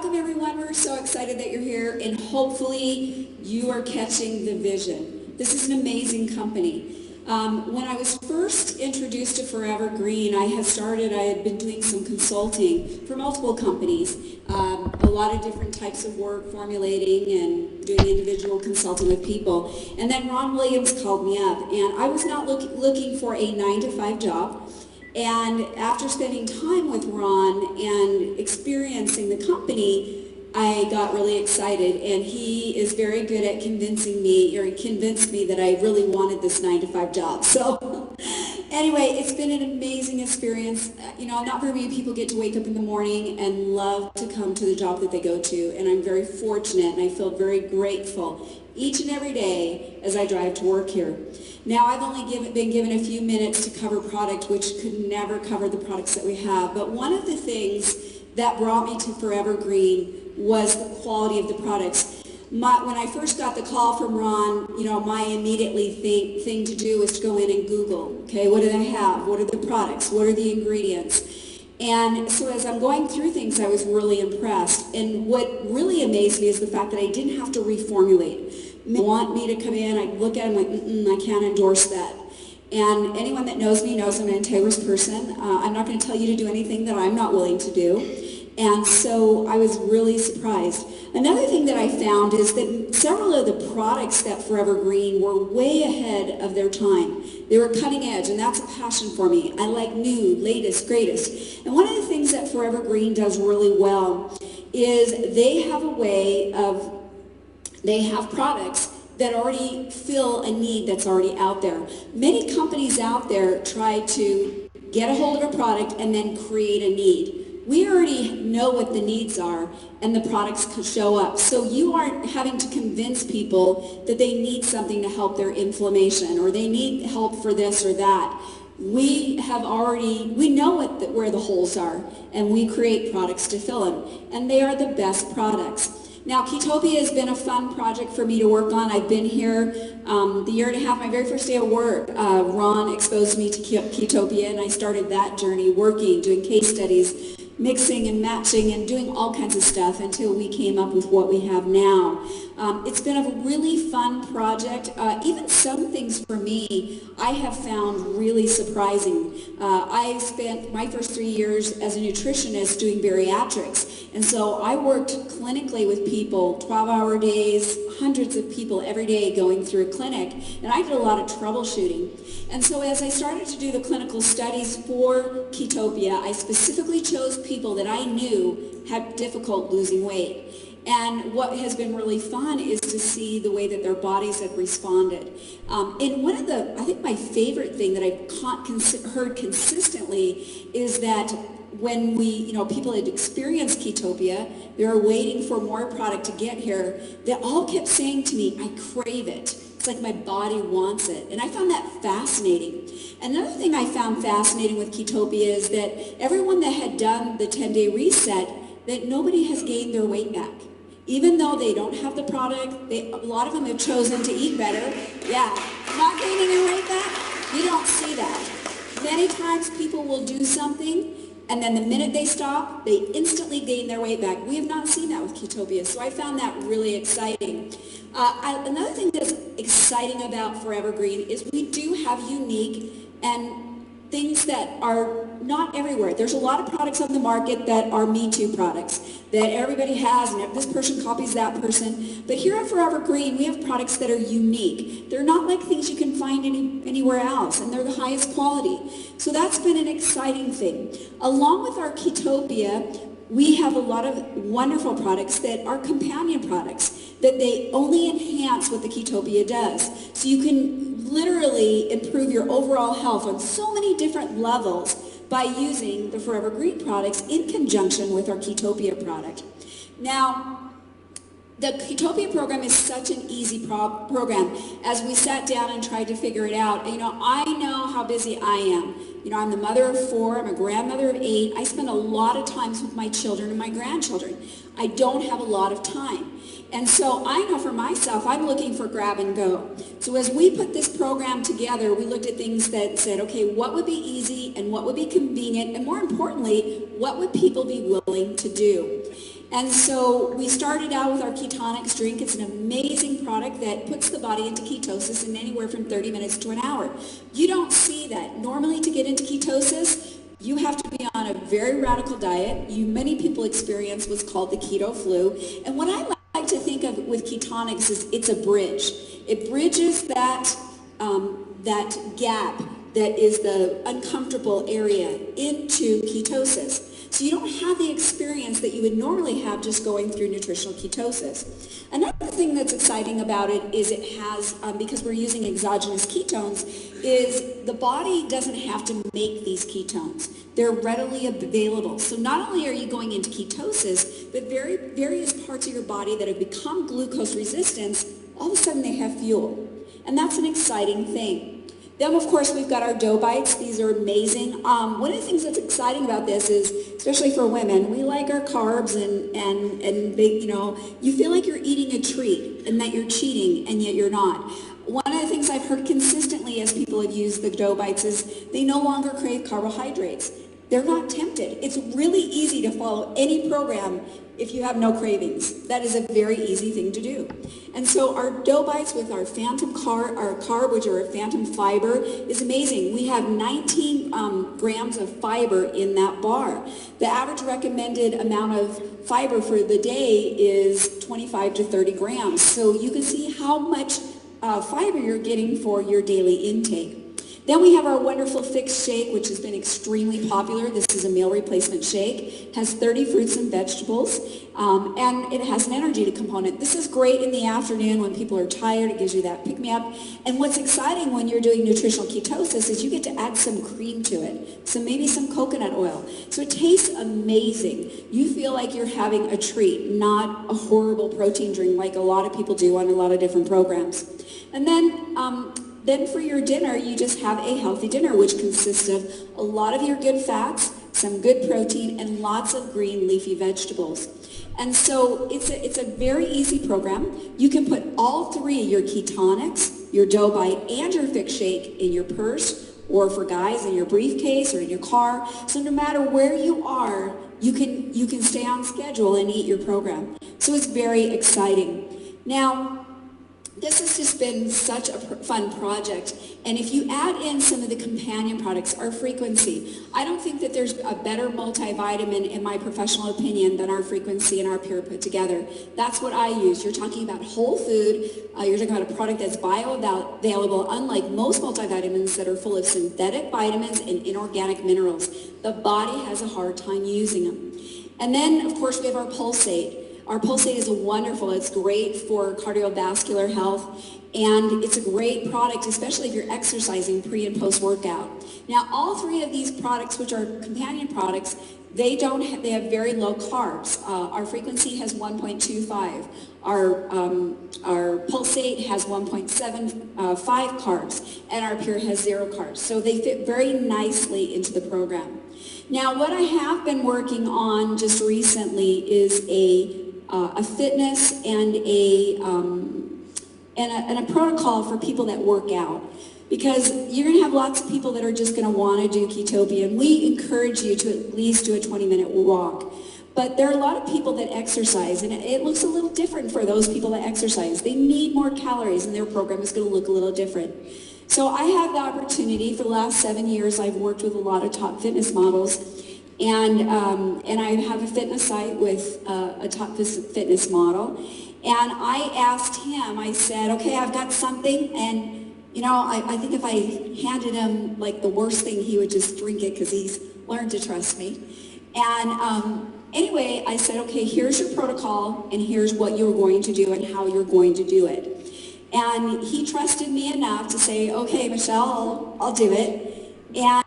welcome everyone. We're so excited that you're here, and hopefully you are catching the vision. This is an amazing company. When I was first introduced to Forevergreen, I had been doing some consulting for multiple companies, a lot of different types of work, formulating and doing individual consulting with people. And then Ron Williams called me up, and I was not looking for a 9-to-5 job. And after spending time with Ron and experiencing the company, I got really excited, and he is very good at convincing me, or he convinced me that I really wanted this 9-to-5 job. So anyway, it's been an amazing experience. You know, not very many people get to wake up in the morning and love to come to the job that they go to, and I'm very fortunate, and I feel very grateful each and every day as I drive to work here. Now, I've only been given a few minutes to cover product, which could never cover the products that we have, but one of the things that brought me to Forevergreen was the quality of the products. When I first got the call from Ron, you know, my immediately thing to do was to go in and Google, okay, what do they have? What are the products? What are the ingredients? And so as I'm going through things, I was really impressed. And what really amazed me is the fact that I didn't have to reformulate. They want me to come in, I look at them like, I can't endorse that. And anyone that knows me knows I'm an integrous person. I'm not going to tell you to do anything that I'm not willing to do. And so I was really surprised. Another thing that I found is that several of the products that Forevergreen were way ahead of their time. They were cutting edge, and that's a passion for me. I like new, latest, greatest. And one of the things that Forevergreen does really well is they have products that already fill a need that's already out there. Many companies out there try to get a hold of a product and then create a need. We already know what the needs are, and the products could show up. So you aren't having to convince people that they need something to help their inflammation, or they need help for this or that. We know where the holes are, and we create products to fill them, and they are the best products. Now, Ketopia has been a fun project for me to work on. I've been here the year and a half, my very first day of work. Ron exposed me to Ketopia, and I started that journey working, doing case studies, mixing and matching and doing all kinds of stuff until we came up with what we have now. It's been a really fun project. Even some things for me I have found really surprising. I spent my first 3 years as a nutritionist doing bariatrics, and so I worked clinically with people, 12-hour days, hundreds of people every day going through a clinic, and I did a lot of troubleshooting. And so as I started to do the clinical studies for Ketopia, I specifically chose people that I knew had difficult losing weight. And what has been really fun is to see the way that their bodies have responded. And one of I think my favorite thing that I've heard consistently is that when people had experienced Ketopia, they were waiting for more product to get here, they all kept saying to me, I crave it. It's like my body wants it. And I found that fascinating. Another thing I found fascinating with Ketopia is that everyone that had done the 10-day reset, that nobody has gained their weight back. Even though they don't have the product, a lot of them have chosen to eat better. Yeah, not gaining their weight back, you don't see that. Many times people will do something, and then the minute they stop, they instantly gain their weight back. We have not seen that with Ketopia, so I found that really exciting. Another thing that's exciting about Forevergreen is we do have unique and things that are not everywhere. There's a lot of products on the market that are Me Too products that everybody has, and this person copies that person. But here at Forevergreen, we have products that are unique. They're not like things you can find anywhere else, and they're the highest quality. So that's been an exciting thing. Along with our Ketopia, we have a lot of wonderful products that are companion products, that they only enhance what the Ketopia does. So you can literally improve your overall health on so many different levels by using the Forevergreen products in conjunction with our Ketopia product. Now, the Ketopia program is such an easy program. As we sat down and tried to figure it out, I know how busy I am. I'm the mother of 4, I'm a grandmother of 8. I spend a lot of times with my children and my grandchildren. I don't have a lot of time. And so I know for myself, I'm looking for grab and go. So as we put this program together, we looked at things that said, okay, what would be easy and what would be convenient, and more importantly, what would people be willing to do? And so we started out with our Ketonics drink. It's an amazing product that puts the body into ketosis in anywhere from 30 minutes to an hour. You don't see that. Normally to get into ketosis, you have to be on a very radical diet. Many people experience what's called the keto flu. And what I like to think of with Ketonics is it's a bridge. It bridges that gap that is the uncomfortable area into ketosis. So you don't have the experience that you would normally have just going through nutritional ketosis. Another thing that's exciting about it is it has, because we're using exogenous ketones, is the body doesn't have to make these ketones. They're readily available. So not only are you going into ketosis, but various parts of your body that have become glucose resistant, all of a sudden they have fuel. And that's an exciting thing. Then, of course, we've got our dough bites. These are amazing. One of the things that's exciting about this is, especially for women, we like our carbs and they, you feel like you're eating a treat and that you're cheating, and yet you're not. One of the things I've heard consistently as people have used the dough bites is they no longer crave carbohydrates. They're not tempted. It's really easy to follow any program if you have no cravings. That is a very easy thing to do. And so our dough bites with our phantom carb, which are a phantom fiber, is amazing. We have 19 grams of fiber in that bar. The average recommended amount of fiber for the day is 25 to 30 grams. So you can see how much fiber you're getting for your daily intake. Then we have our wonderful fixed shake, which has been extremely popular. This is a meal replacement shake. It has 30 fruits and vegetables, and it has an energy component. This is great in the afternoon when people are tired. It gives you that pick-me-up. And what's exciting when you're doing nutritional ketosis is you get to add some cream to it, so maybe some coconut oil. So it tastes amazing. You feel like you're having a treat, not a horrible protein drink like a lot of people do on a lot of different programs. And then for your dinner, you just have a healthy dinner, which consists of a lot of your good fats, some good protein, and lots of green leafy vegetables. And so it's a very easy program. You can put all three, your Ketonics, your dough bite, and your fixed shake in your purse, or for guys in your briefcase or in your car. So no matter where you are, you can stay on schedule and eat your program. So it's very exciting. Now, this has just been such a fun project, and if you add in some of the companion products, our frequency, I don't think that there's a better multivitamin, in my professional opinion, than our frequency and our pure put together. That's what I use. You're talking about whole food, you're talking about a product that's bioavailable, unlike most multivitamins that are full of synthetic vitamins and inorganic minerals. The body has a hard time using them. And then, of course, we have our Pulsate. Our Pulsate is it's great for cardiovascular health, and it's a great product, especially if you're exercising pre and post workout. Now, all three of these products, which are companion products, they have very low carbs. Our frequency has 1.25. Our Pulsate has 1.75 carbs, and our Pure has 0 carbs. So they fit very nicely into the program. Now, what I have been working on just recently is a fitness and a protocol for people that work out, because you're going to have lots of people that are just going to want to do Ketopia, and we encourage you to at least do a 20-minute walk. But there are a lot of people that exercise, and it looks a little different for those people that exercise. They need more calories, and their program is going to look a little different. So I have the opportunity. For the last 7 years, I've worked with a lot of top fitness models. And I have a fitness site with a top fitness model. And I asked him, I said, okay, I've got something. And, I think if I handed him like the worst thing, he would just drink it because he's learned to trust me. And anyway, I said, okay, here's your protocol, and here's what you're going to do and how you're going to do it. And he trusted me enough to say, okay, Michelle, I'll do it. And